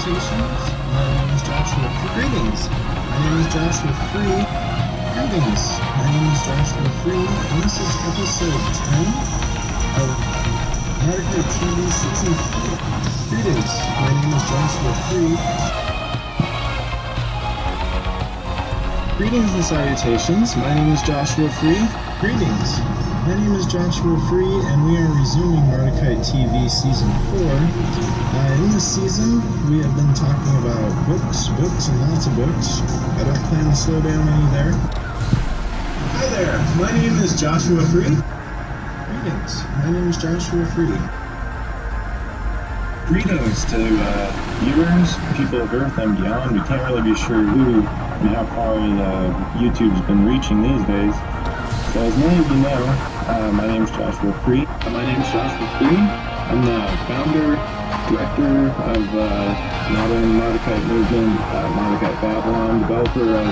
salutations. My name is Joshua. Greetings. My name is Joshua Free. Greetings. My name is Joshua Free, and this is episode 10 of Mardukite TV Season 4. Greetings. My name is Joshua Free. Greetings and salutations. My name is Joshua Free. Greetings. My name is Joshua Free, and we are resuming Mardukite TV Season 4. In this season, we have been talking about books, and lots of books. I don't plan to slow down any there. Hi there, my name is Joshua Free. Greetings, my name is Joshua Free. Greetings to viewers, people of Earth and beyond. We can't really be sure who and how far YouTube's been reaching these days. So as many of you know, my name is Joshua Free. I'm the founder, director of modern Mardukite movement, Mardukite Babylon, developer of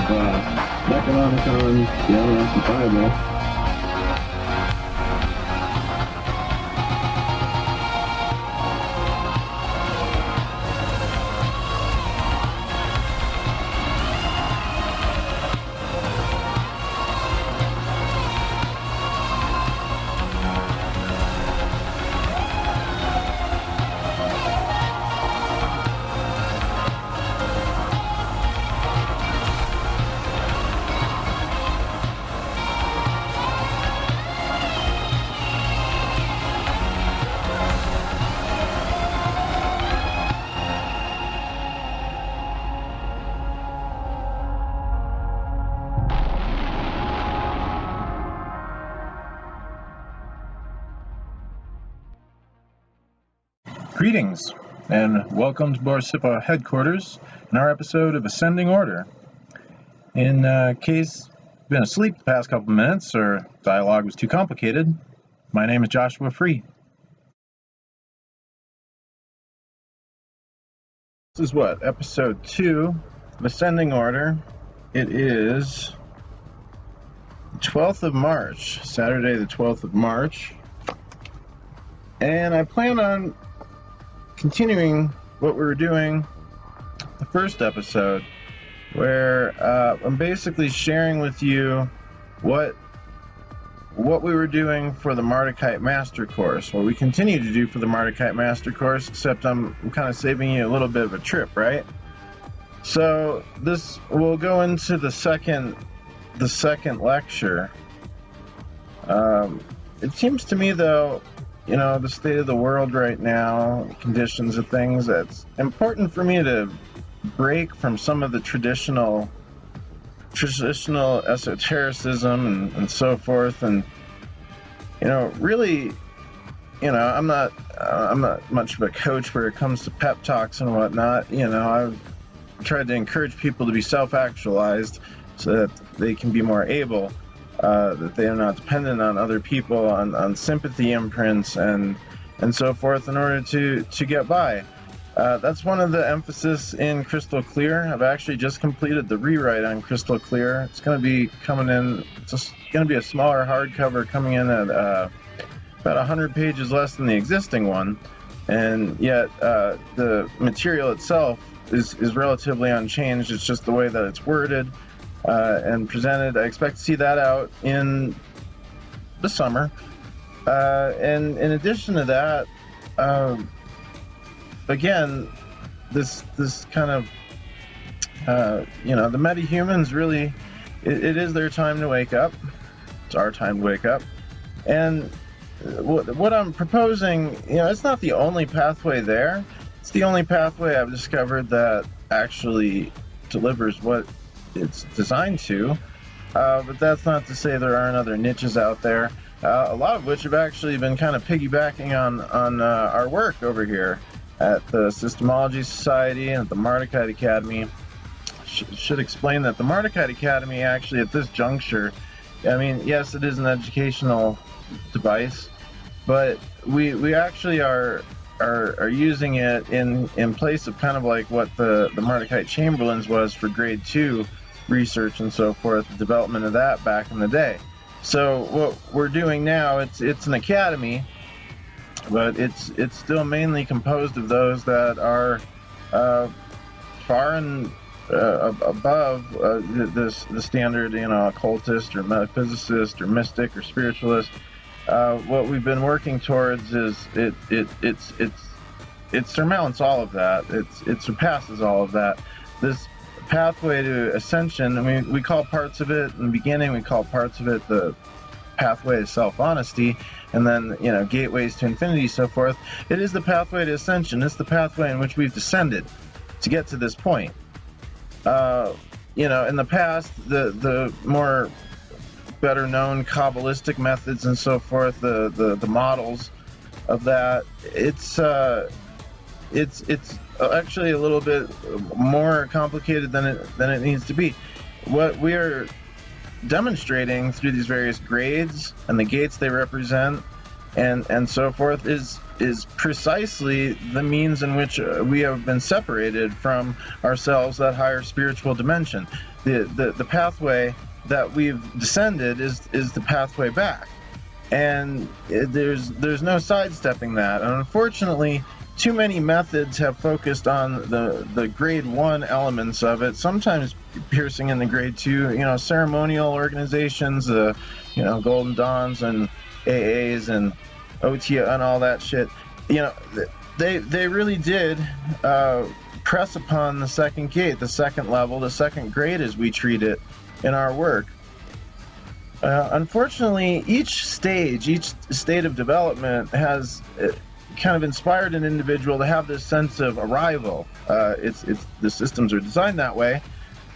Metahuman, the Illuminating Bible. Greetings, and welcome to Borsippa headquarters in our episode of Ascending Order. In case you've been asleep the past couple minutes or dialogue was too complicated, my name is Joshua Free. This is what, episode 2 of Ascending Order. It is the 12th of March, Saturday the 12th of March, and I plan on continuing what we were doing the first episode, where I'm basically sharing with you what we were doing for the Mardukite Master Course, what we continue to do for the Mardukite Master Course, except I'm kind of saving you a little bit of a trip, right? So this will go into the second lecture. It seems to me, though, you know, the state of the world right now, conditions of things, it's important for me to break from some of the traditional esotericism and so forth. And, you know, really, you know, I'm not much of a coach where it comes to pep talks and whatnot. You know, I've tried to encourage people to be self-actualized so that they can be more able, that they are not dependent on other people, on sympathy imprints and so forth in order to get by. That's one of the emphasis in Crystal Clear. I've actually just completed the rewrite on Crystal Clear. It's going to be coming in, it's going to be a smaller hardcover coming in at about 100 pages less than the existing one, and yet the material itself is relatively unchanged. It's just the way that it's worded and presented. I expect to see that out in the summer. And in addition to that, again, this kind of, you know, the metahumans really, it is their time to wake up. It's our time to wake up. And what I'm proposing, you know, it's not the only pathway there. It's the only pathway I've discovered that actually delivers what it's designed to, but that's not to say there aren't other niches out there, a lot of which have actually been kind of piggybacking on our work over here at the Systemology Society and at the Mardukite Academy. Should explain that the Mardukite Academy actually at this juncture, I mean, yes, it is an educational device, but we actually are using it in place of kind of like what the Mardukite Chamberiains was for grade 2 research and so forth, the development of that back in the day. So what we're doing now, it's an academy, but it's still mainly composed of those that are far and above the standard, occultist or metaphysicist or mystic or spiritualist. What we've been working towards is it surmounts all of that. It surpasses all of that. This pathway to ascension, I mean, we call parts of it in the beginning, we call parts of it the pathway to self-honesty, and then, gateways to infinity, so forth. It is the pathway to ascension. It's the pathway in which we've descended to get to this point. In the past, the more better known Kabbalistic methods and so forth, the models of that, it's actually a little bit more complicated than it needs to be. What we are demonstrating through these various grades and the gates they represent and so forth is precisely the means in which we have been separated from ourselves, that higher spiritual dimension. The pathway that we've descended is the pathway back, and there's no sidestepping that. And unfortunately, too many methods have focused on the grade 1 elements of it, sometimes piercing in the grade 2, ceremonial organizations, Golden Dawns and AAs and OTA and all that shit. They really did press upon the second gate, the second level, the second grade as we treat it in our work. Unfortunately, each state of development has kind of inspired an individual to have this sense of arrival. The systems are designed that way,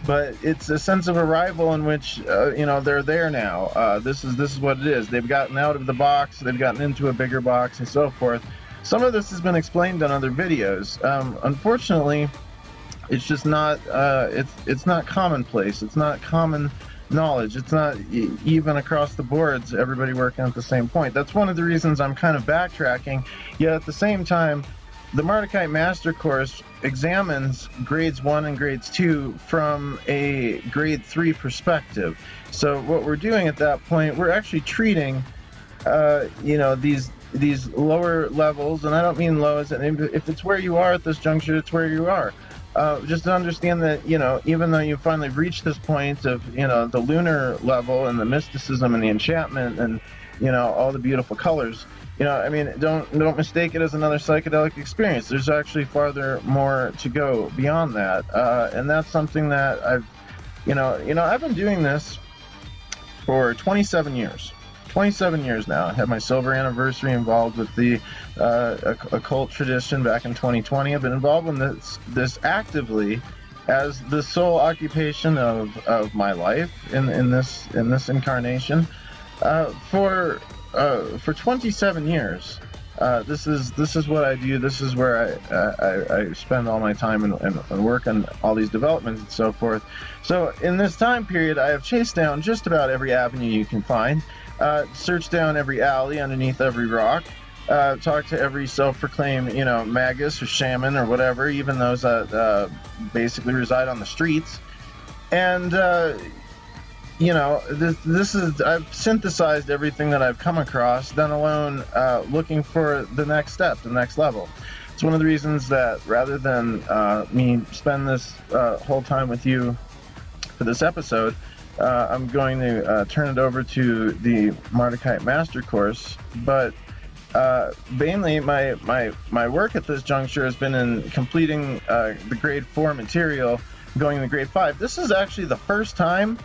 but it's a sense of arrival in which they're there now. This is what it is. They've gotten out of the box, they've gotten into a bigger box, and so forth. Some of this has been explained on other videos. Unfortunately, it's just not. It's not commonplace. It's not common knowledge. It's not even across the boards, everybody working at the same point. That's one of the reasons I'm kind of backtracking, yet at the same time, the Mardukite Master Course examines grades 1 and grades 2 from a grade 3 perspective. So what we're doing at that point, we're actually treating these lower levels, and I don't mean low as if it's where you are at this juncture, it's where you are. Just to understand that, even though you finally reached this point of, the lunar level and the mysticism and the enchantment and, all the beautiful colors, don't mistake it as another psychedelic experience. There's actually farther more to go beyond that. And that's something that I've been doing this for 27 years. 27 years now. I had my silver anniversary involved with the occult tradition back in 2020. I've been involved in this actively as the sole occupation of my life in this incarnation for 27 years. This is what I do. This is where I spend all my time and work on all these developments and so forth. So in this time period, I have chased down just about every avenue you can find. Search down every alley, underneath every rock, talk to every self-proclaimed, magus or shaman or whatever, even those that basically reside on the streets. And, this is, I've synthesized everything that I've come across, then alone looking for the next step, the next level. It's one of the reasons that rather than me spend this whole time with you for this episode, I'm going to turn it over to the Mardukite Master Course, but mainly my work at this juncture has been in completing the grade 4 material, going to grade 5. This is actually the first time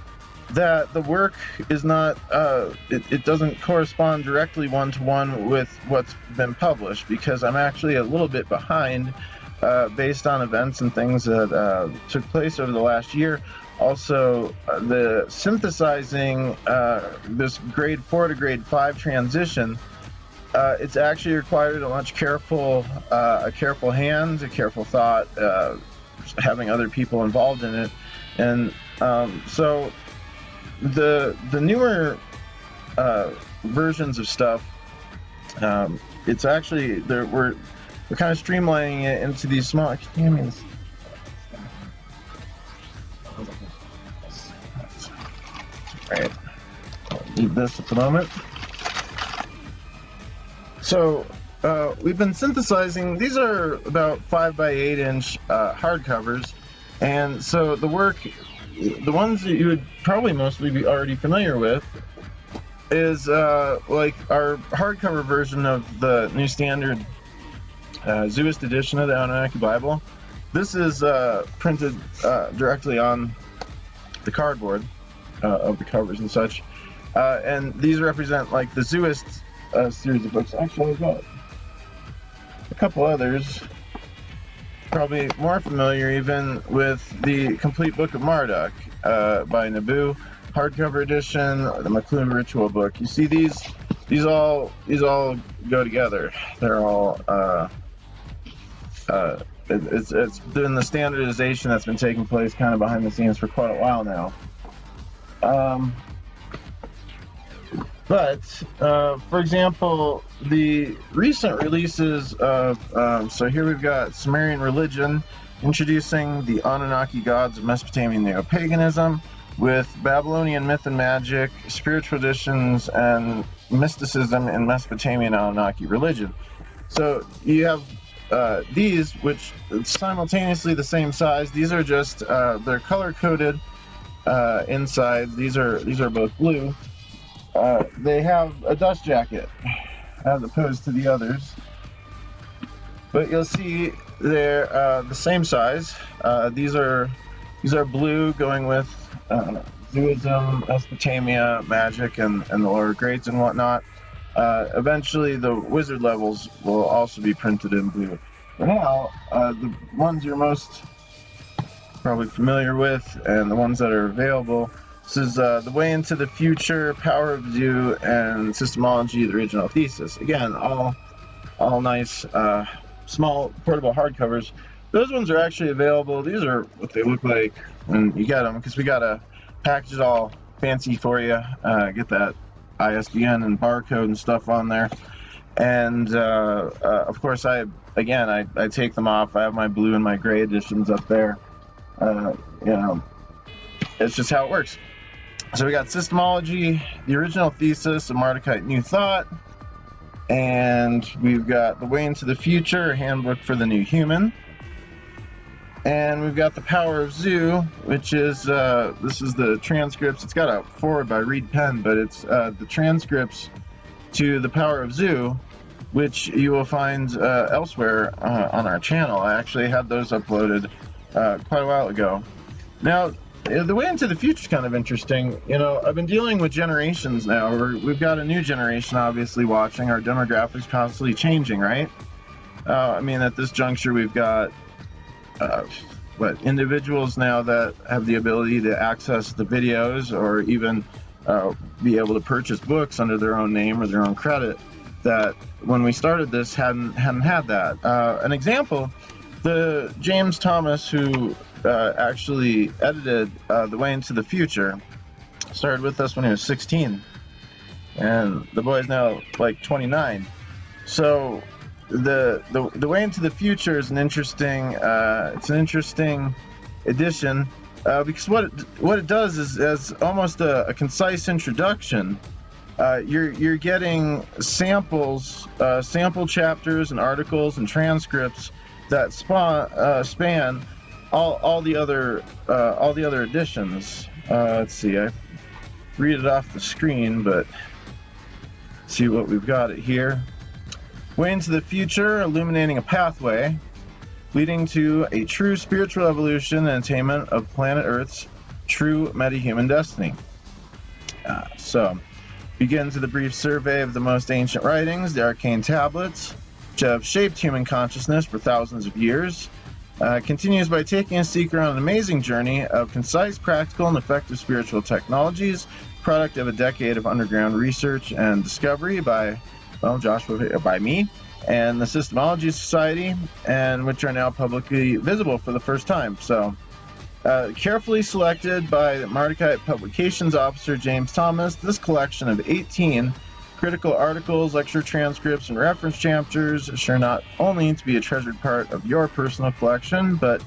that the work is not, it doesn't correspond directly one-to-one with what's been published, because I'm actually a little bit behind based on events and things that took place over the last year. Also, the synthesizing this grade 4 to grade 5 transition, it's actually required a much careful hand, a careful thought, having other people involved in it, and so the newer versions of stuff, it's actually we're kind of streamlining it into these small. Alright, I'll leave this at the moment. So, we've been synthesizing, these are about 5 by 8 inch hardcovers, And so the work, the ones that you would probably mostly be already familiar with, is like our hardcover version of the New Standard Zuist edition of the Anunnaki Bible. This is printed directly on the cardboard of the covers and such. And these represent like the Zuist series of books. Actually, I've got a couple others, probably more familiar even with the Complete Book of Marduk by Nabu, hardcover edition, the McLuhan Ritual book. You see these all go together. They're all it's been the standardization that's been taking place kind of behind the scenes for quite a while now. But for example, the recent releases of so here we've got Sumerian religion, introducing the Anunnaki gods of Mesopotamian neo-paganism with Babylonian myth and magic, spiritual traditions, and mysticism in Mesopotamian Anunnaki religion. So you have these, which simultaneously the same size. These are just they're color-coded inside. These are both blue. They have a dust jacket as opposed to the others, but you'll see they're the same size. These are blue, going with Zuism, Mesopotamia, magic, and the lower grades and whatnot. Eventually, the wizard levels will also be printed in blue. For now, the ones you're most probably familiar with, and the ones that are available. This is The Way into the Future, Power of Zu, and Systemology, the original thesis. Again, all nice, small, portable hardcovers. Those ones are actually available. These are what they look like when you get them, because we got to package it all fancy for you. Get that ISBN and barcode and stuff on there. And of course, I take them off. I have my blue and my gray editions up there. You know, it's just how it works. So we got Systemology, the original thesis of Mardukite New Thought, and we've got The Way into the Future, a handbook for the new human, and we've got The Power of Zu, which is this is the transcripts. It's got a forward by Reed Penn, but it's the transcripts to The Power of Zu, which you will find elsewhere on our channel. I actually had those uploaded quite a while ago. Now, The Way into the Future is kind of interesting. You know, I've been dealing with generations now. We've got a new generation, obviously, watching. Our demographics constantly changing, right? I mean, at this juncture, we've got individuals now that have the ability to access the videos, or even be able to purchase books under their own name or their own credit, that when we started this hadn't had that. An example, the James Thomas, who actually edited The Way into the Future, started with us when he was 16, and the boy's now like 29. So the Way into the Future is an interesting edition, because what it does is, as almost a concise introduction, you're getting samples, sample chapters and articles and transcripts that span all the other editions. Let's see, I read it off the screen, but see what we've got it here. Way into the Future, illuminating a pathway leading to a true spiritual evolution and attainment of planet Earth's true metahuman destiny. So, begins with a brief survey of the most ancient writings, the arcane tablets, which have shaped human consciousness for thousands of years. Continues by taking a seeker on an amazing journey of concise, practical, and effective spiritual technologies, product of a decade of underground research and discovery by me and the Systemology Society, and which are now publicly visible for the first time. So, carefully selected by Mardukite Publications Officer James Thomas, this collection of 18 critical articles, lecture transcripts, and reference chapters are sure not only to be a treasured part of your personal collection, but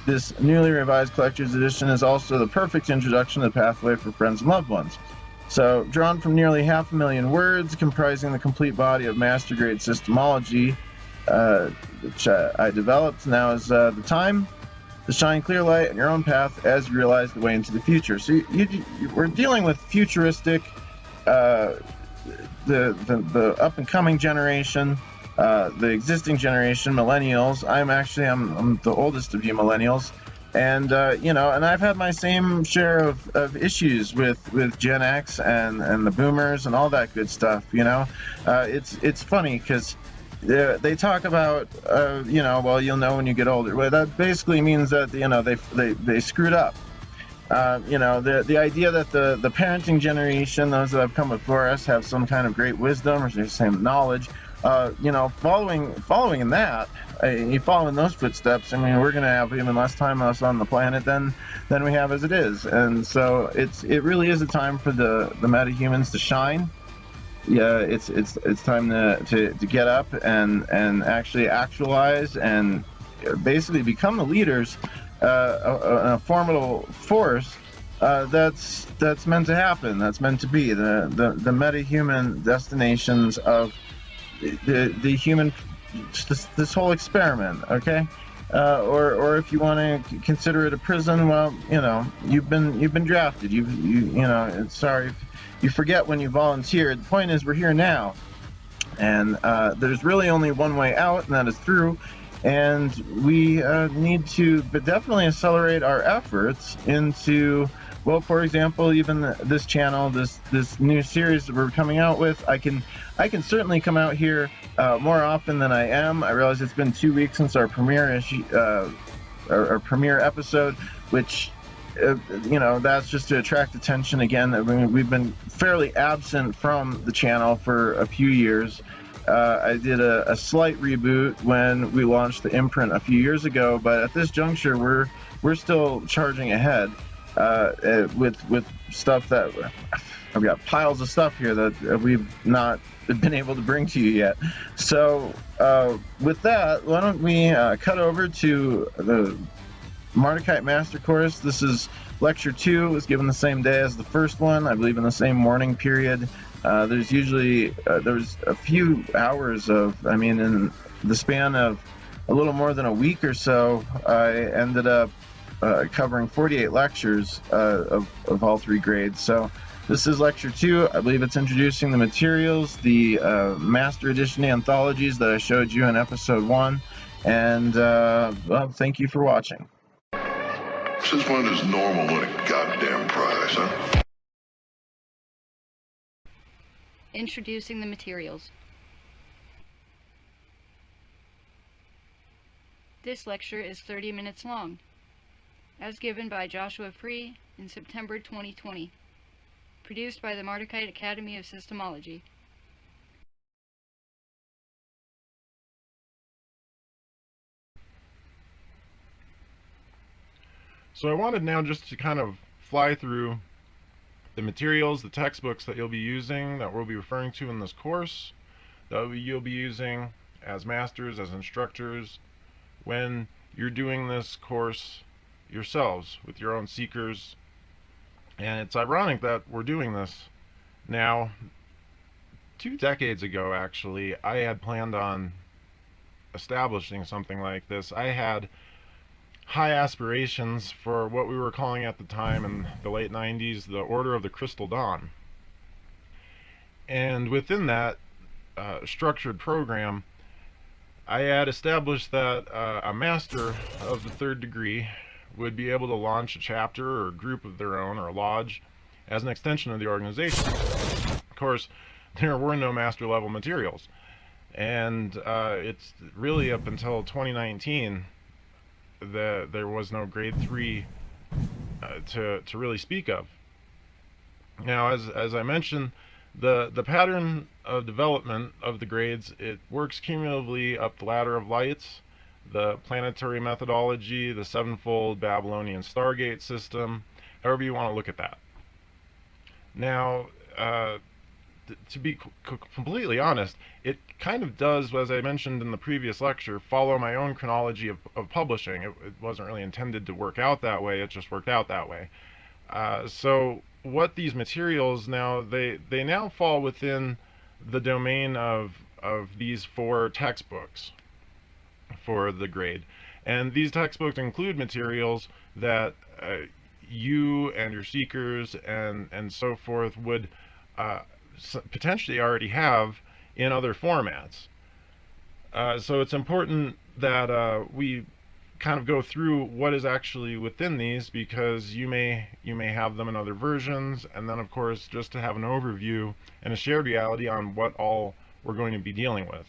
this newly revised collector's edition is also the perfect introduction to the pathway for friends and loved ones. So, drawn from nearly 500,000 words, comprising the complete body of master-grade Systemology, which I developed. Now is the time. to shine clear light on your own path as you realize the way into the future. So we're dealing with futuristic, the up and coming generation, the existing generation, millennials. I'm the oldest of you millennials, and and I've had my same share of issues with Gen X and the boomers and all that good stuff. It's funny because they talk about well, you'll know when you get older. Well, that basically means that they screwed up. The idea that the parenting generation, those that have come before us, have some kind of great wisdom or the same knowledge. Following in that, you follow in those footsteps. I mean, we're going to have even less time left on the planet than we have as it is, and so it really is a time for the metahumans to shine. Yeah, it's time to get up and actually actualize and basically become the leaders, a formidable force that's meant to happen. That's meant to be the metahuman destinations of the human, this whole experiment. Okay. Or if you want to consider it a prison, well, you've been drafted. Sorry, you forget when you volunteered. The point is, we're here now, and there's really only one way out, and that is through. And we need to, but definitely accelerate our efforts into, well, for example, even this channel, this new series that we're coming out with. I can certainly come out here more often than I am. I realize it's been 2 weeks since our premiere issue, our premiere episode, which that's just to attract attention again. I mean, we've been fairly absent from the channel for a few years. I did a slight reboot when we launched the imprint a few years ago, but at this juncture, we're still charging ahead with stuff that I've got piles of stuff here that we've not been able to bring to you yet. So with that, why don't we cut over to the Mardukite Master Course. This is Lecture 2. It was given the same day as the first one, I believe in the same morning period. There's usually there's a few hours in the span of a little more than a week or so, I ended up covering 48 lectures of all 3 grades. So this is Lecture 2. I believe it's introducing the materials, the Master Edition anthologies that I showed you in Episode 1. And well, thank you for watching. Since when does normal want a goddamn prize, huh? Introducing the materials. This lecture is 30 minutes long, as given by Joshua Free in September 2020, produced by the Mardukite Academy of Systemology. So I wanted now just to kind of fly through the materials, the textbooks that you'll be using, that we'll be referring to in this course, that you'll be using as masters, as instructors, when you're doing this course yourselves with your own seekers. And it's ironic that we're doing this now. 2 decades ago, actually, I had planned on establishing something like this. I had high aspirations for what we were calling at the time in the late 90s the Order of the Crystal Dawn. And within that structured program, I had established that a master of the 3rd degree would be able to launch a chapter or a group of their own, or a lodge, as an extension of the organization. Of course, there were no master level materials, and it's really up until 2019 that there was no grade 3 to really speak of. Now, as I mentioned, the pattern of development of the grades, it works cumulatively up the ladder of lights, the planetary methodology, the 7-fold Babylonian Stargate system, however you want to look at that. Now, to be completely honest, it kind of does, as I mentioned in the previous lecture, follow my own chronology of publishing. It wasn't really intended to work out that way, it just worked out that way. So what these materials now, they now fall within the domain of these 4 textbooks for the grade. And these textbooks include materials that you and your seekers and so forth would potentially already have in other formats. So it's important that we kind of go through what is actually within these, because you may have them in other versions, and then of course just to have an overview and a shared reality on what all we're going to be dealing with.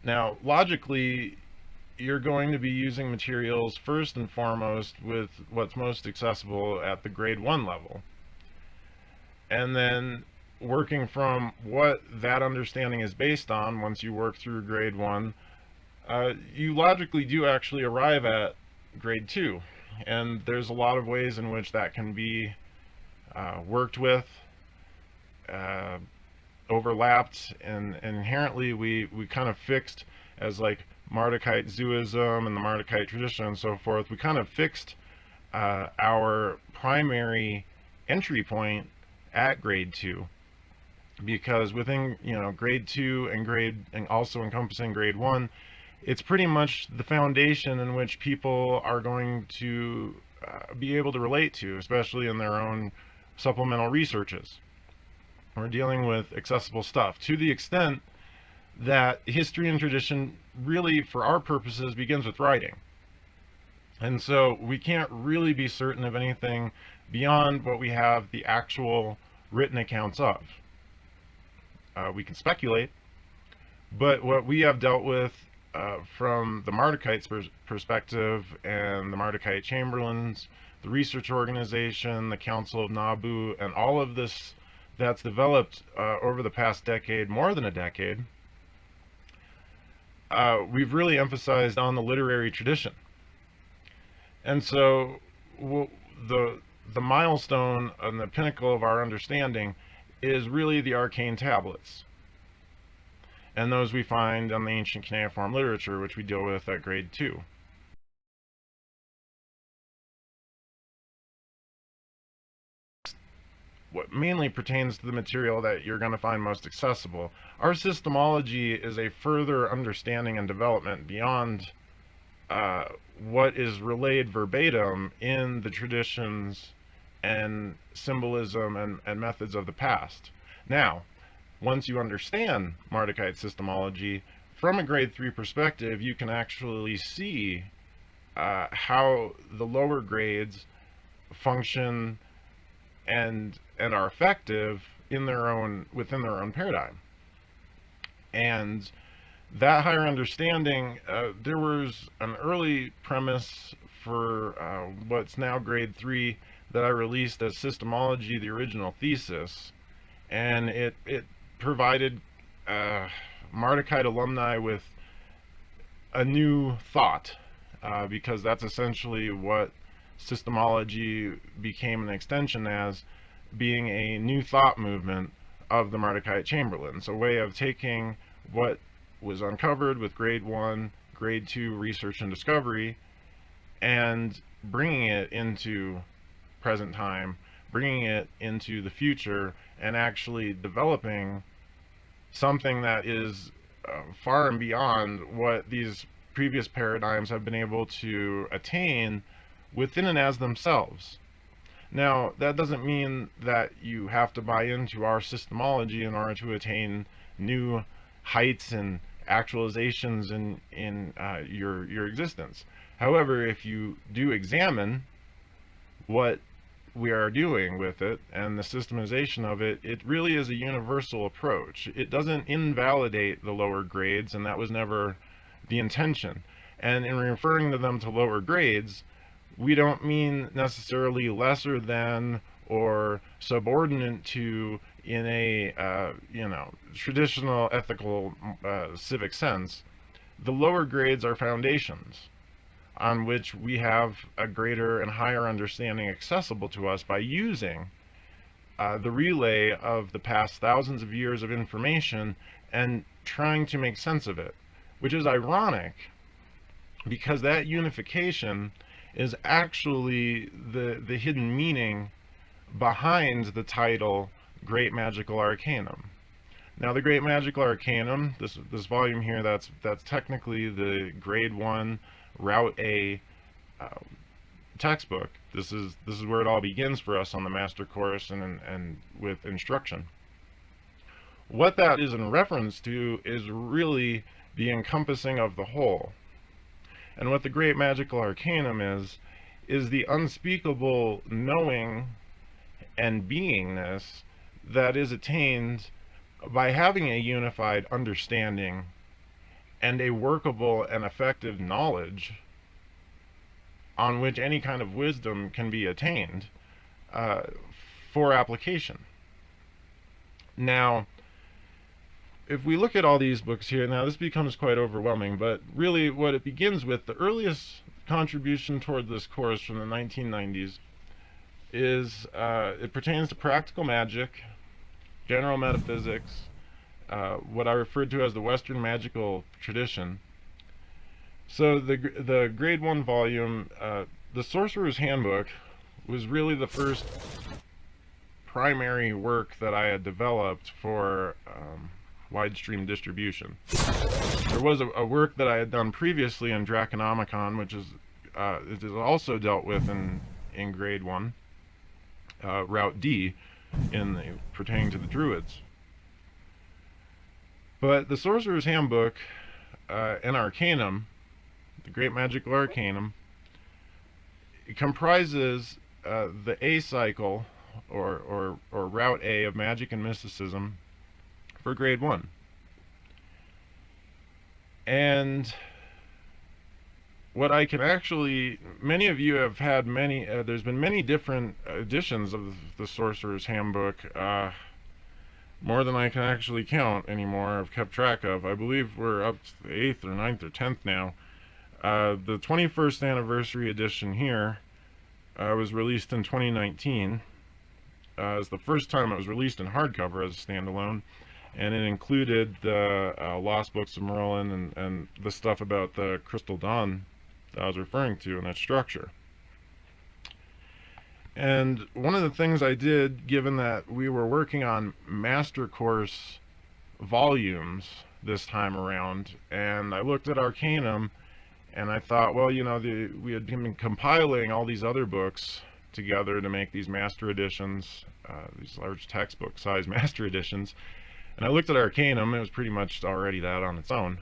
Now logically, you're going to be using materials first and foremost with what's most accessible at the grade 1 level, and then working from what that understanding is based on. Once you work through grade 1, you logically do actually arrive at grade 2, and there's a lot of ways in which that can be worked with, overlapped, and inherently we kind of fixed, as like Mardukite Zuism and the Mardukite tradition and so forth, we kind of fixed our primary entry point at grade 2, because within grade 2 and also encompassing grade 1, it's pretty much the foundation in which people are going to be able to relate to, especially in their own supplemental researches. We're dealing with accessible stuff to the extent that history and tradition really, for our purposes, begins with writing. And so we can't really be certain of anything beyond what we have the actual written accounts of. We can speculate, but what we have dealt with from the Mardukite's perspective, and the Mardukite Chamberlains, the research organization, the Council of Nabu, and all of this that's developed over the past decade, more than a decade, we've really emphasized on the literary tradition. And so the milestone and the pinnacle of our understanding is really the arcane tablets, and those we find on the ancient cuneiform literature, which we deal with at grade 2. What mainly pertains to the material that you're going to find most accessible. Our systemology is a further understanding and development beyond what is relayed verbatim in the traditions and symbolism and methods of the past. Now, once you understand Mardukite Systemology from a grade 3 perspective, you can actually see how the lower grades function and are effective in within their own paradigm. And that higher understanding, there was an early premise for what's now grade 3 that I released as Systemology, the original thesis, and it provided Mardukite alumni with a new thought, because that's essentially what Systemology became an extension as, being a new thought movement of the Mardukite Chamberlains, a way of taking what was uncovered with grade 1, grade 2 research and discovery, and bringing it into present time, bringing it into the future, and actually developing something that is far and beyond what these previous paradigms have been able to attain within and as themselves. Now, that doesn't mean that you have to buy into our systemology in order to attain new heights and actualizations in your existence. However, if you do examine what we are doing with it and the systemization of it, it really is a universal approach. It doesn't invalidate the lower grades, and that was never the intention. And in referring to them to lower grades, we don't mean necessarily lesser than or subordinate to in a traditional ethical civic sense. The lower grades are foundations on which we have a greater and higher understanding accessible to us by using the relay of the past thousands of years of information and trying to make sense of it, which is ironic because that unification is actually the hidden meaning behind the title Great Magical Arcanum. Now, the Great Magical Arcanum, this volume here, that's technically the Grade 1 Route A textbook. This is where it all begins for us on the master course and with instruction. What that is in reference to is really the encompassing of the whole. And what the Great Magical Arcanum is the unspeakable knowing and beingness that is attained by having a unified understanding and a workable and effective knowledge on which any kind of wisdom can be attained for application. Now, if we look at all these books here, now this becomes quite overwhelming, but really what it begins with, the earliest contribution toward this course from the 1990s is it pertains to practical magic, general metaphysics, what I referred to as the Western magical tradition. So the Grade 1 volume, the Sorcerer's Handbook, was really the first primary work that I had developed for wide stream distribution. There was a work that I had done previously in Draconomicon, which is it is also dealt with in Grade 1, Route D, pertaining to the Druids. But the Sorcerer's Handbook and Arcanum, the Great Magical Arcanum, it comprises the A cycle or Route A of magic and mysticism for Grade 1. And what I can actually, many of you have had there's been many different editions of the Sorcerer's Handbook, more than I can actually count anymore. I've kept track of. I believe we're up to the 8th or 9th or 10th now. The 21st anniversary edition here was released in 2019. It's the first time it was released in hardcover as a standalone, and it included the Lost Books of Merlin and the stuff about the Crystal Dawn that I was referring to in that structure. And one of the things I did, given that we were working on master course volumes this time around, and I looked at Arcanum, and I thought, well, you know, we had been compiling all these other books together to make these master editions, these large textbook size master editions. And I looked at Arcanum, it was pretty much already that on its own.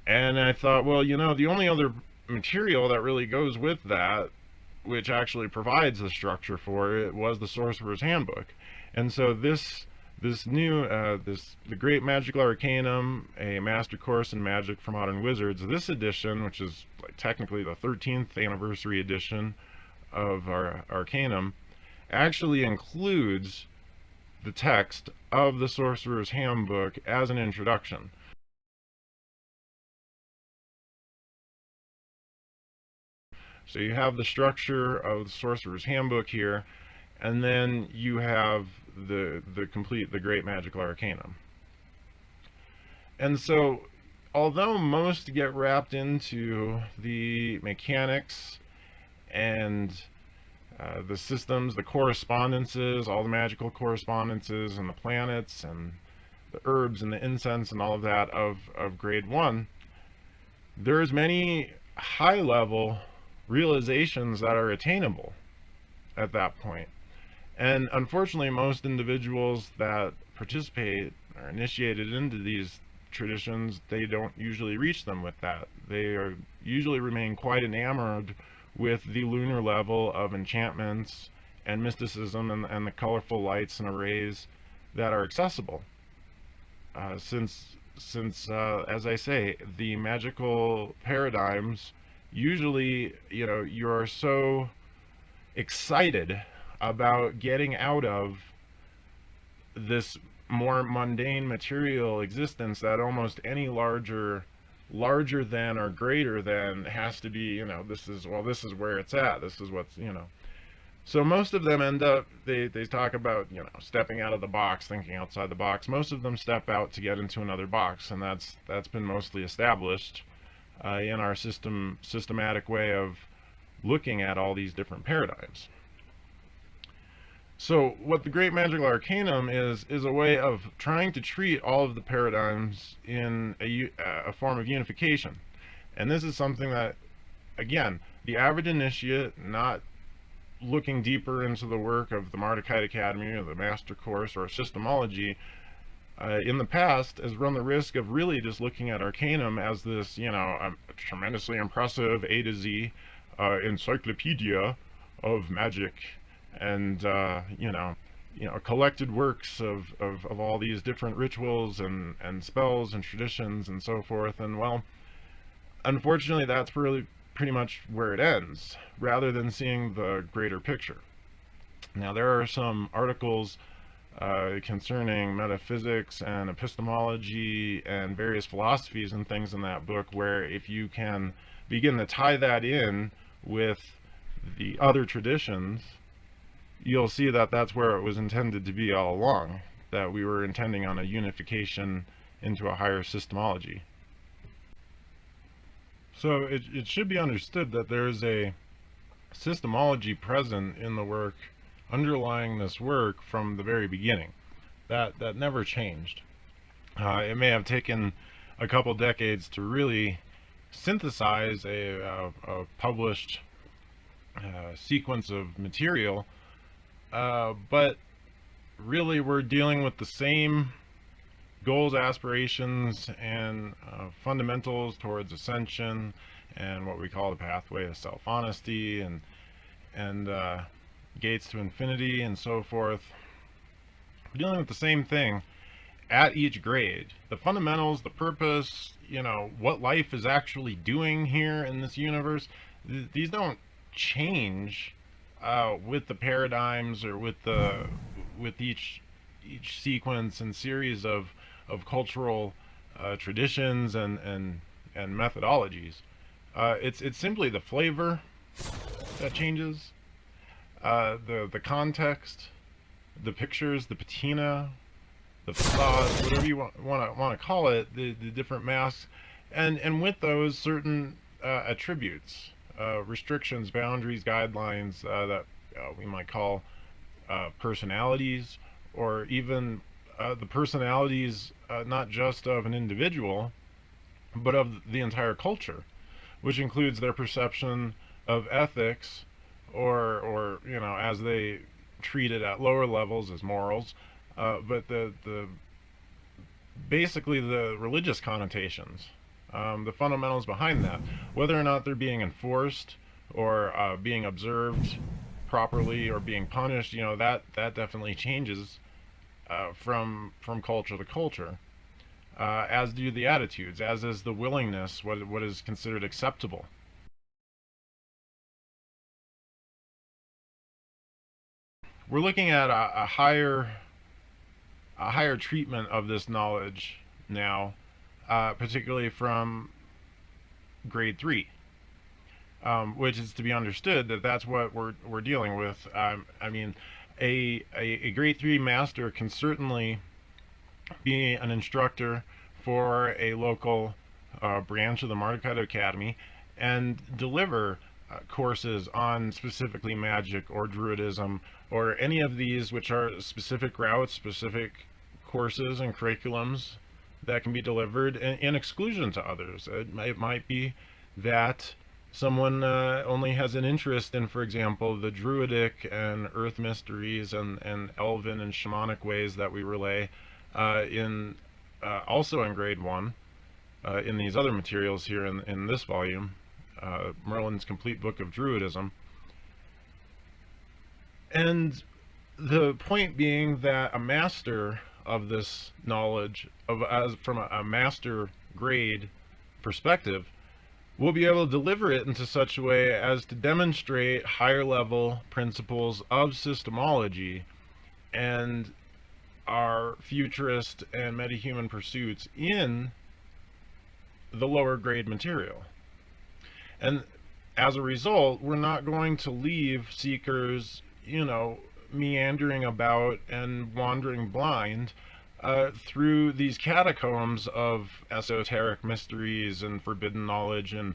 And I thought, well, you know, the only other material that really goes with that, which actually provides the structure for it, was the Sorcerer's Handbook. And so the Great Magical Arcanum, a master course in magic for modern wizards, this edition, which is like technically the 13th anniversary edition of our Arcanum, actually includes the text of the Sorcerer's Handbook as an introduction. So you have the structure of the Sorcerer's Handbook here, and then you have the Great Magical Arcanum. And so, although most get wrapped into the mechanics and the systems, the correspondences, all the magical correspondences, and the planets, and the herbs, and the incense, and all of that of Grade 1, there's many high-level realizations that are attainable at that point. And unfortunately, most individuals that participate or initiated into these traditions, they don't usually reach them with that. They usually remain quite enamored with the lunar level of enchantments and mysticism and the colorful lights and arrays that are accessible. Since as I say, the magical paradigms, usually, you know, you're so excited about getting out of this more mundane material existence that almost any larger than or greater than has to be, you know, this is where it's at, this is what's, you know. So most of them end up, they talk about, you know, stepping out of the box, thinking outside the box. Most of them step out to get into another box, and that's been mostly established in our systematic way of looking at all these different paradigms. So what the Great Magical Arcanum is a way of trying to treat all of the paradigms in a form of unification. And this is something that, again, the average initiate, not looking deeper into the work of the Mardukite Academy or the Master Course or Systemology, in the past has run the risk of really just looking at Arcanum as this, a tremendously impressive A to Z encyclopedia of magic, and collected works of all these different rituals and spells and traditions and so forth. And well, unfortunately, that's really pretty much where it ends, rather than seeing the greater picture. Now, there are some articles concerning metaphysics and epistemology and various philosophies and things in that book, where if you can begin to tie that in with the other traditions, you'll see that that's where it was intended to be all along, that we were intending on a unification into a higher systemology. So it should be understood that there's a systemology present in the work underlying this work from the very beginning. That never changed. It may have taken a couple decades to really synthesize a published sequence of material, but really we're dealing with the same goals, aspirations, and fundamentals towards ascension and what we call the pathway of self-honesty and gates to infinity and so forth. We're dealing with the same thing at each grade. The fundamentals, the purpose, what life is actually doing here in this universe, these don't change with the paradigms or with each sequence and series of cultural traditions and methodologies. It's simply the flavor that changes, the context, the pictures, the patina, the facade, whatever you want to call it, the different masks, and with those certain attributes, restrictions, boundaries, guidelines that we might call personalities, or even the personalities not just of an individual, but of the entire culture, which includes their perception of ethics, or as they treat it at lower levels as morals, but basically the religious connotations, the fundamentals behind that, whether or not they're being enforced or being observed properly or being punished, that definitely changes from culture to culture, as do the attitudes, as is the willingness, what is considered acceptable. We're looking at a higher treatment of this knowledge now, particularly from grade 3, which is to be understood that that's what we're dealing with. I mean, a grade 3 master can certainly be an instructor for a local branch of the Mardukite Academy and deliver courses on specifically magic or druidism or any of these, which are specific routes, specific courses and curriculums that can be delivered in exclusion to others. It might be that someone only has an interest in, for example, the druidic and earth mysteries and elven and shamanic ways that we relay also in grade 1 in these other materials here in this volume, Merlin's Complete Book of Druidism. And the point being that a master of this knowledge, from a master grade perspective, will be able to deliver it into such a way as to demonstrate higher level principles of systemology and our futurist and metahuman pursuits in the lower grade material. And as a result, we're not going to leave seekers, meandering about and wandering blind through these catacombs of esoteric mysteries and forbidden knowledge and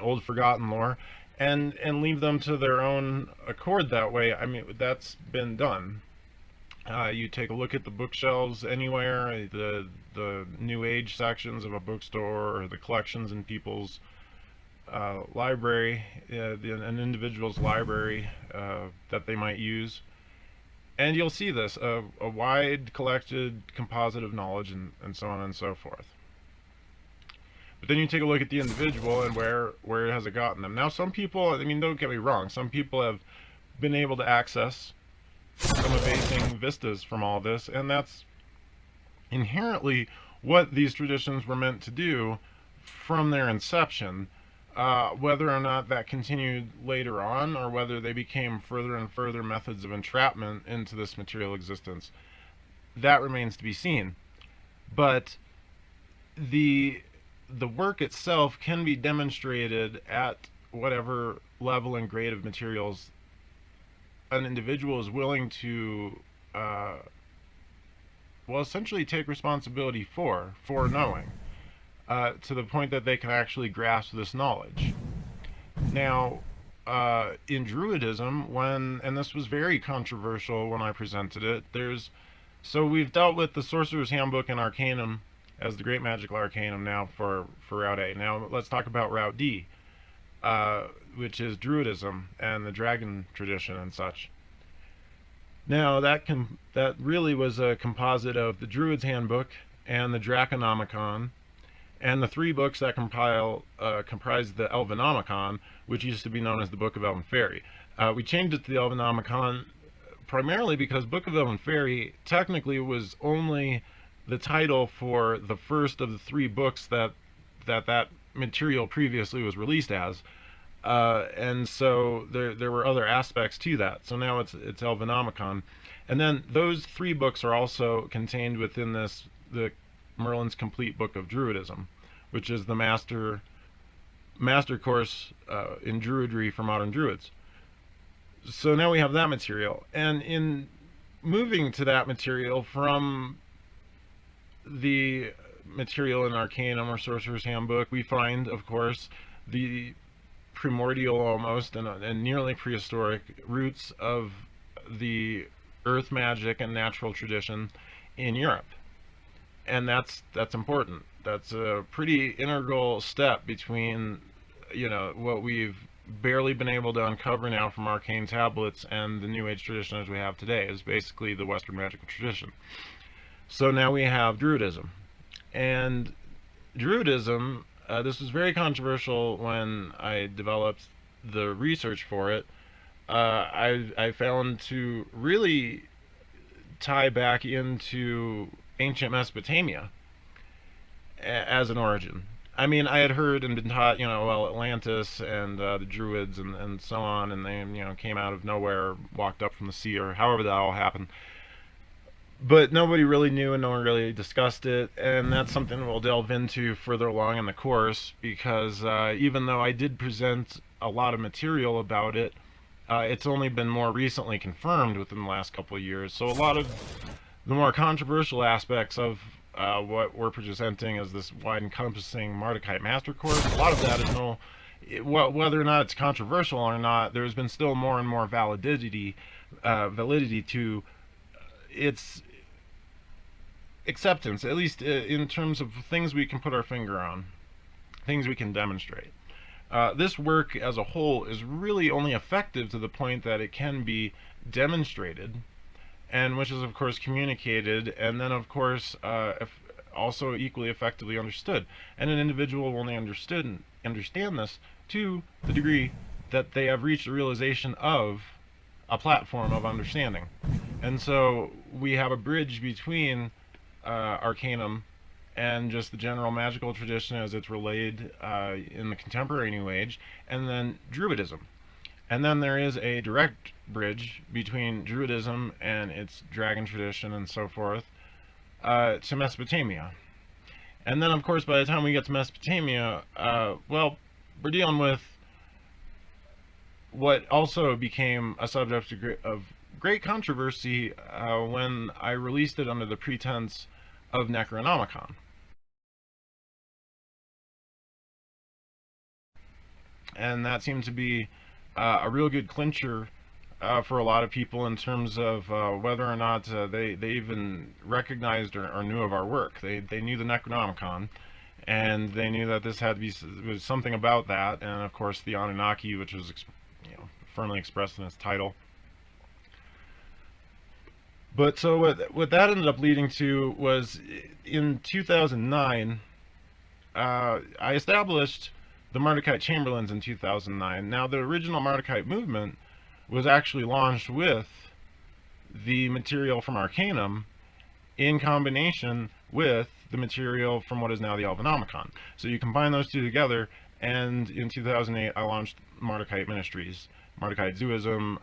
old forgotten lore, and leave them to their own accord that way. I mean, that's been done. You take a look at the bookshelves anywhere, the New Age sections of a bookstore, or the collections in people's library, an individual's library that they might use, and you'll see this, a wide collected composite of knowledge, and so on and so forth. But then you take a look at the individual and where has it gotten them. Now, some people, I mean, don't get me wrong, some people have been able to access some amazing vistas from all this, and that's inherently what these traditions were meant to do from their inception. Whether or not that continued later on, or whether they became further and further methods of entrapment into this material existence, that remains to be seen. But the work itself can be demonstrated at whatever level and grade of materials an individual is willing to, well, essentially take responsibility for knowing, to the point that they can actually grasp this knowledge. Now, in Druidism, and this was very controversial when I presented it, so we've dealt with the Sorcerer's Handbook and Arcanum as the Great Magical Arcanum now for Route A. Now let's talk about Route D, which is Druidism and the Dragon tradition and such. Now that really was a composite of the Druid's Handbook and the Draconomicon, and the three books that comprise the Elvenomicon, which used to be known as the Book of Elven Fairy. We changed it to the Elvenomicon primarily because Book of Elven Fairy technically was only the title for the first of the three books that material previously was released as, and so there were other aspects to that. So now it's Elvenomicon, and then those three books are also contained within the Merlin's Complete Book of Druidism, which is the master course in Druidry for modern Druids. So now we have that material, and in moving to that material from the material in Arcanum or Sorcerer's Handbook, we find, of course, the primordial almost and nearly prehistoric roots of the earth magic and natural tradition in Europe. And that's important. That's a pretty integral step between, what we've barely been able to uncover now from arcane tablets and the New Age tradition as we have today, is basically the Western magical tradition. So now we have Druidism. And Druidism, this was very controversial when I developed the research for it. I found to really tie back into ancient Mesopotamia as an origin. I mean, I had heard and been taught, Atlantis and the Druids and so on, and they, came out of nowhere, walked up from the sea, or however that all happened. But nobody really knew and no one really discussed it, and that's something we'll delve into further along in the course, because even though I did present a lot of material about it, it's only been more recently confirmed within the last couple of years. So a lot of the more controversial aspects of what we're presenting as this wide-encompassing Mardukite Master Course, a lot of that is whether or not it's controversial or not, there's been still more and more validity to its acceptance, at least in terms of things we can put our finger on, things we can demonstrate. This work as a whole is really only effective to the point that it can be demonstrated, and which is of course communicated, and then of course also equally effectively understood. And an individual will only understand this to the degree that they have reached a realization of a platform of understanding. And so we have a bridge between Arcanum and just the general magical tradition as it's relayed in the contemporary New Age, and then Druidism. And then there is a direct bridge between Druidism and its dragon tradition and so forth to Mesopotamia. And then, of course, by the time we get to Mesopotamia, well, we're dealing with what also became a subject of great controversy when I released it under the pretense of Necronomicon. and that seemed to be a real good clincher for a lot of people in terms of whether or not they even recognized or knew of our work. They knew the Necronomicon, and they knew that this had to be was something about that, and of course the Anunnaki, which was firmly expressed in its title. But so what that ended up leading to was, in 2009, I established the Mardukite Chamberlains in 2009. Now, the original Mardukite movement was actually launched with the material from Arcanum in combination with the material from what is now the Alvenomicon. So you combine those two together, and in 2008 I launched Mardukite Ministries, Mardukite Zuism,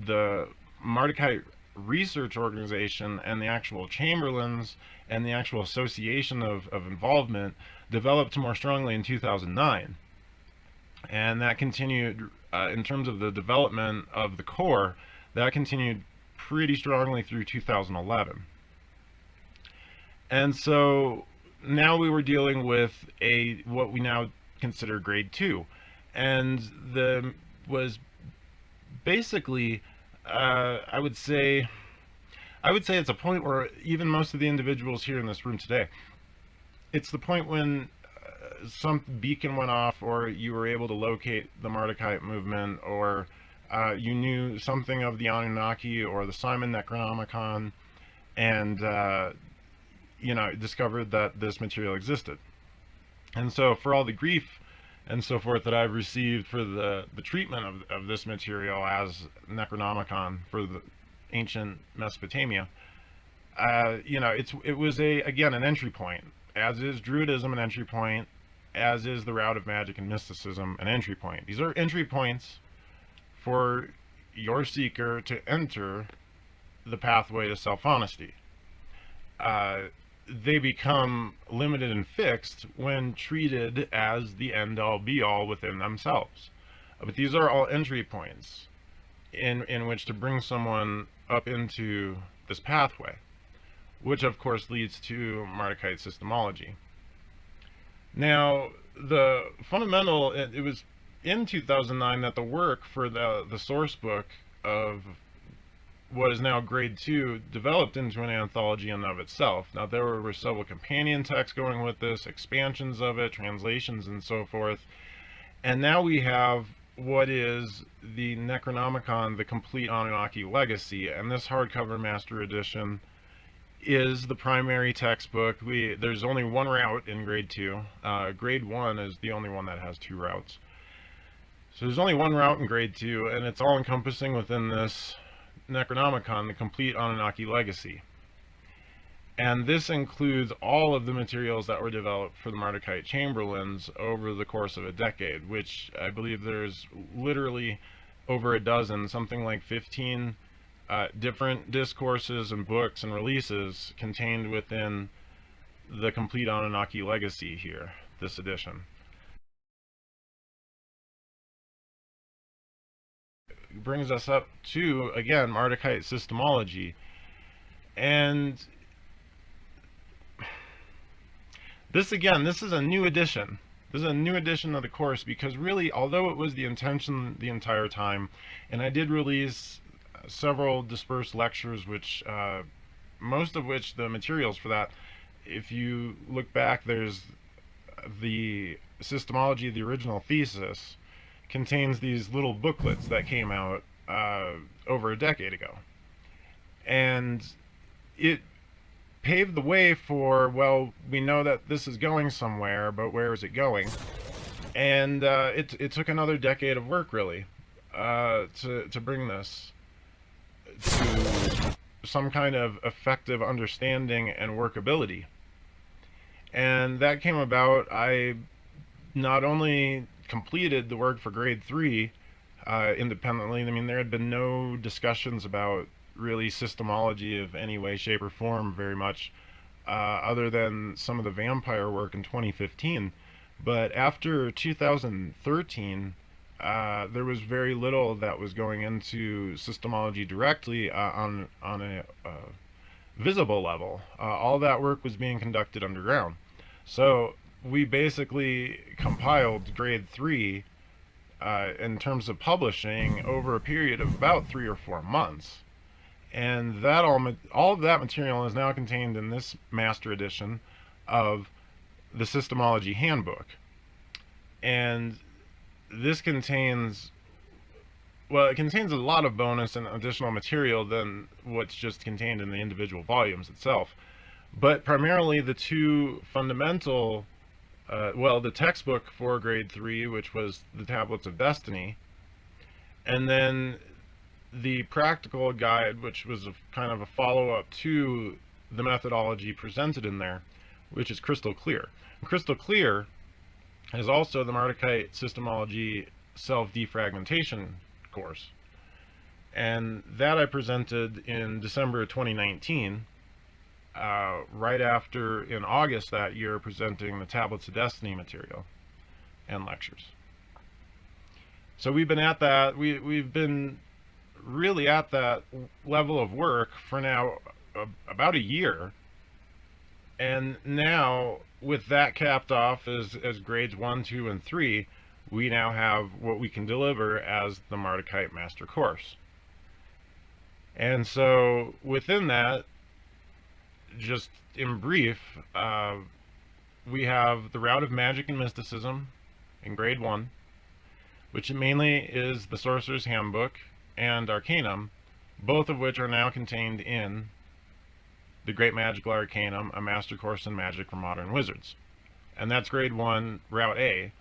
the Mardukite research organization, and the actual Chamberlains and the actual association of involvement developed more strongly in 2009. And that continued, in terms of the development of the core, that continued pretty strongly through 2011. And so now we were dealing with what we now consider grade 2. And was basically, I would say it's a point where even most of the individuals here in this room today, it's the point when some beacon went off, or you were able to locate the Mardukite movement, or you knew something of the Anunnaki or the Simon Necronomicon, and discovered that this material existed. And so for all the grief and so forth that I've received for the treatment of this material as Necronomicon for the ancient Mesopotamia, it was again an entry point, as is Druidism an entry point, as is the route of magic and mysticism an entry point. These are entry points for your seeker to enter the pathway to self-honesty. They become limited and fixed when treated as the end-all be-all within themselves. But these are all entry points in which to bring someone up into this pathway, which of course leads to Mardukite Systemology. Now, the fundamental, it was in 2009 that the work for the source book of what is now grade 2 developed into an anthology in and of itself. Now, there were several companion texts going with this, expansions of it, translations, and so forth. And now we have what is the Necronomicon, the Complete Anunnaki Legacy, and this hardcover master edition is the primary textbook. There's only one route in grade 2. Grade 1 is the only one that has 2 routes. So there's only one route in grade 2, and it's all encompassing within this Necronomicon, the Complete Anunnaki Legacy. And this includes all of the materials that were developed for the Mardukite Chamberlains over the course of a decade, which I believe there's literally over a dozen, something like 15 different discourses and books and releases contained within the Complete Anunnaki Legacy here, this edition. Brings us up to, again, Mardukite Systemology. And this is a new edition. This is a new edition of the course, because really, although it was the intention the entire time, and I did release several dispersed lectures, which most of which the materials for that, if you look back, there's the Systemology, the original thesis, contains these little booklets that came out over a decade ago. And it paved the way for, well, we know that this is going somewhere, but where is it going? And it took another decade of work, really, to bring this to some kind of effective understanding and workability. And that came about, I not only completed the work for grade 3 independently. I mean, there had been no discussions about really systemology of any way, shape, or form very much, other than some of the vampire work in 2015. But after 2013, there was very little that was going into systemology directly on a visible level. All that work was being conducted underground. So we basically compiled grade 3 in terms of publishing over a period of about 3 or 4 months. And that all of that material is now contained in this master edition of the Systemology Handbook. And this contains, well, it contains a lot of bonus and additional material than what's just contained in the individual volumes itself. But primarily the two fundamental, well, the textbook for grade 3, which was the Tablets of Destiny, and then the practical guide, which was kind of a follow-up to the methodology presented in there, which is Crystal Clear. And Crystal Clear is also the Mardukite Systemology self-defragmentation course. And that I presented in December 2019, right after, in August that year, presenting the Tablets of Destiny material and lectures. So we've been at that, we've been really at that level of work for now about a year, and now with that capped off as grades 1, 2, and 3, we now have what we can deliver as the Mardukite Master Course. And so within that, just in brief, we have the Route of Magic and Mysticism in grade 1, which mainly is the Sorcerer's Handbook and Arcanum, both of which are now contained in the Great Magical Arcanum, a Master Course in Magic for Modern Wizards. And that's grade 1, Route A.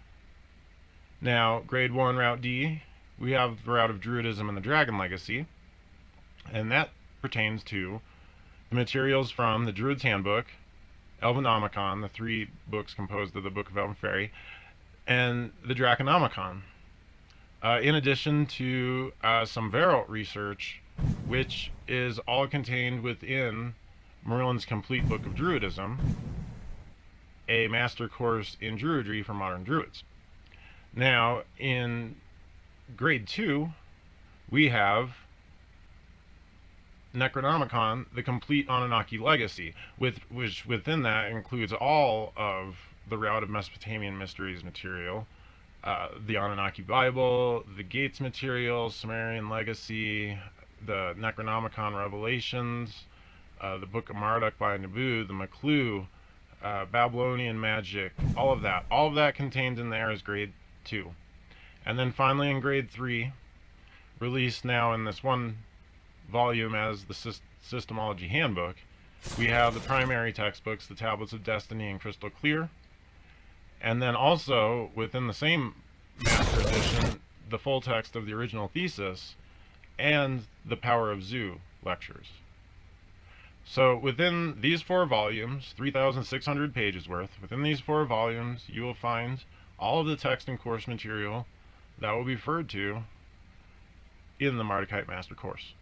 Now, grade 1, Route D, we have the Route of Druidism and the Dragon Legacy, and that pertains to the materials from the Druid's Handbook, Elvenomicon, the 3 books composed of the Book of Elven Fairy, and the Draconomicon. In addition to some Varrolt research, which is all contained within Merlin's Complete Book of Druidism, a master course in Druidry for modern Druids. Now, in grade 2, we have Necronomicon, the Complete Anunnaki Legacy, which within that includes all of the Route of Mesopotamian Mysteries material, the Anunnaki Bible, the Gates material, Sumerian Legacy, the Necronomicon Revelations, the Book of Marduk by Nabu, the McClue, Babylonian Magic, all of that contained in there is grade 2. And then finally in grade 3, released now in this one volume as the Systemology Handbook, we have the primary textbooks, the Tablets of Destiny and Crystal Clear, and then also within the same master edition, the full text of the original thesis and the Power of Zu lectures. So within these 4 volumes, 3,600 pages worth, within these 4 volumes you will find all of the text and course material that will be referred to in the Mardukite Master Course.